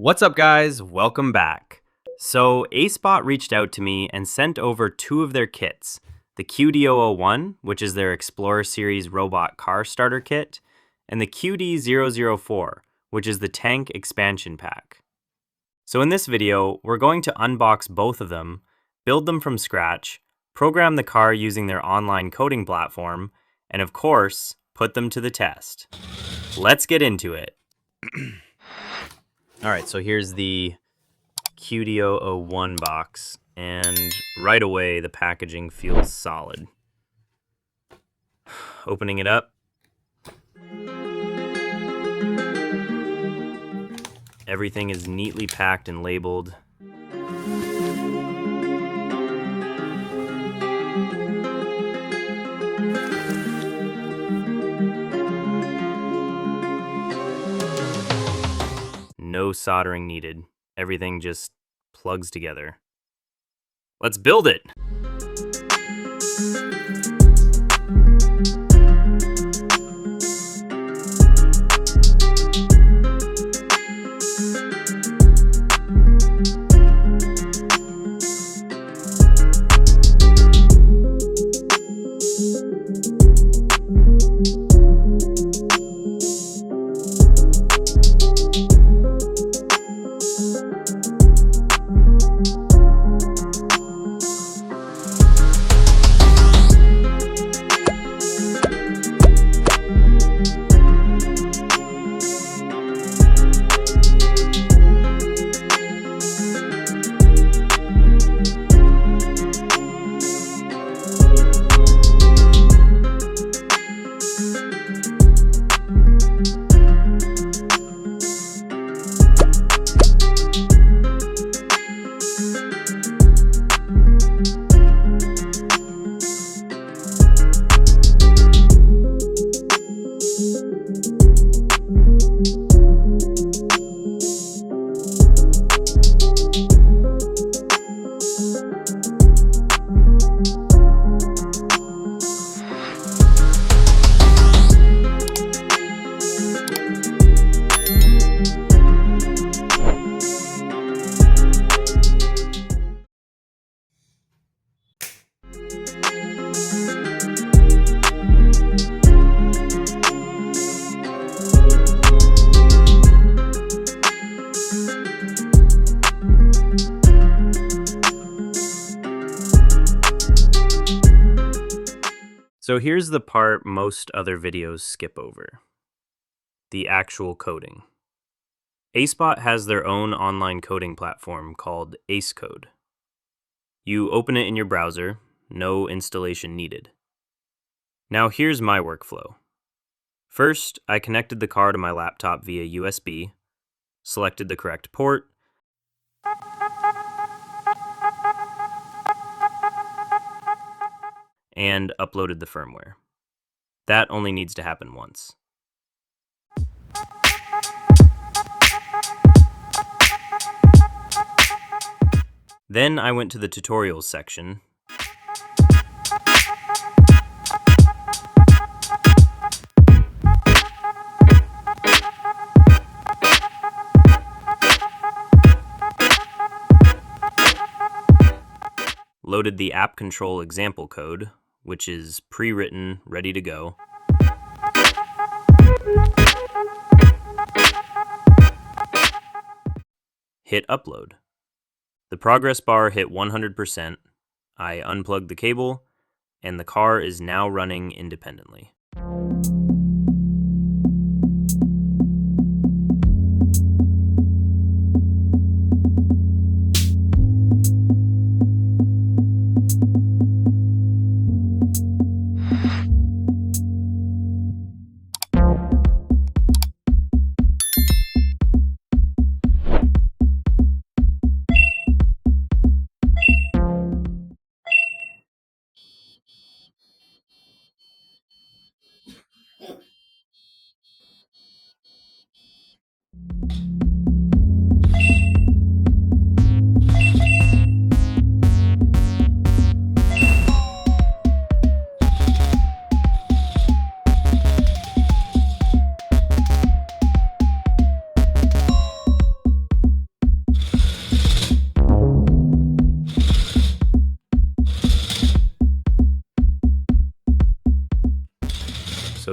What's up, guys? Welcome back. So ACEBOTT reached out to me and sent over two of their kits, the QD001, which is their Explorer Series robot car starter kit, and the QD004, which is the tank expansion pack. So in this video, we're going to unbox both of them, build them from scratch, program the car using their online coding platform, and of course, put them to the test. Let's get into it. All right, so here's the QD001 box, and right away the packaging feels solid. Opening it up. Everything is neatly packed and labeled. No soldering needed. Everything just plugs together. Let's build it! So here's the part most other videos skip over. The actual coding. ACEBOTT has their own online coding platform called ACECode. You open it in your browser, no installation needed. Now here's my workflow. First, I connected the car to my laptop via USB, selected the correct port, and uploaded the firmware. That only needs to happen once. Then I went to the tutorials section, loaded the app control example code, which is pre-written, ready to go. Hit upload. The progress bar hit 100%. I unplugged the cable, and the car is now running independently.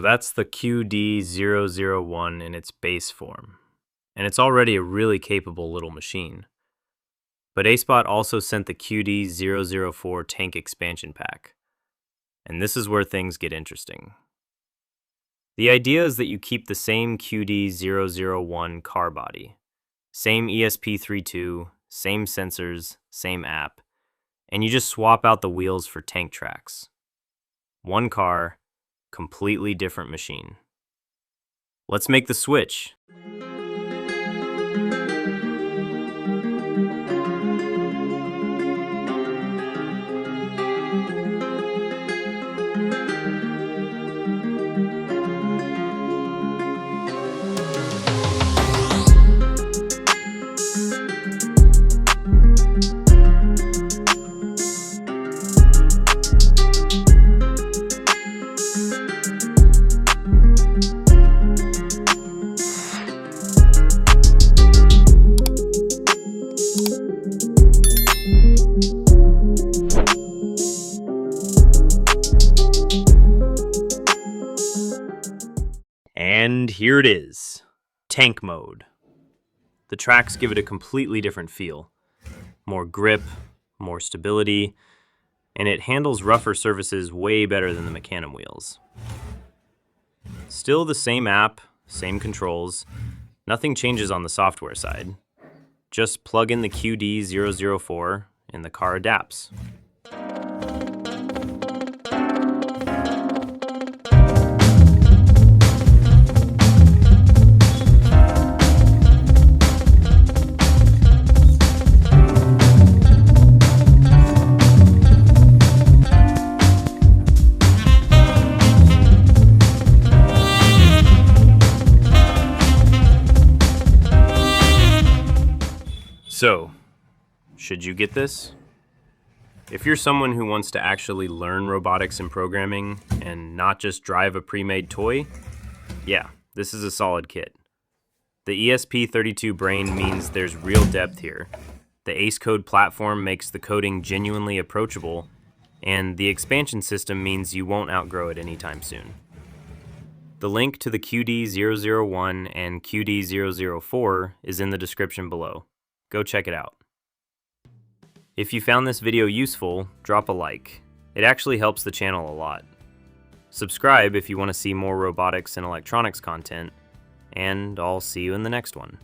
that's the QD001 in its base form, and it's already a really capable little machine. But ACEBOTT also sent the QD004 tank expansion pack, and this is where things get interesting. The idea is that you keep the same QD001 car body, same ESP32, same sensors, same app, and you just swap out the wheels for tank tracks. One car, completely different machine. Let's make the switch. And here it is, tank mode. The tracks give it a completely different feel. More grip, more stability, and it handles rougher surfaces way better than the mecanum wheels. Still the same app, same controls, nothing changes on the software side. Just plug in the QD004 and the car adapts. So, should you get this? If you're someone who wants to actually learn robotics and programming and not just drive a pre-made toy, yeah, this is a solid kit. The ESP32 brain means there's real depth here. The ACECode platform makes the coding genuinely approachable, and the expansion system means you won't outgrow it anytime soon. The link to the QD001 and QD004 is in the description below. Go check it out. If you found this video useful, drop a like. It actually helps the channel a lot. Subscribe if you want to see more robotics and electronics content, and I'll see you in the next one.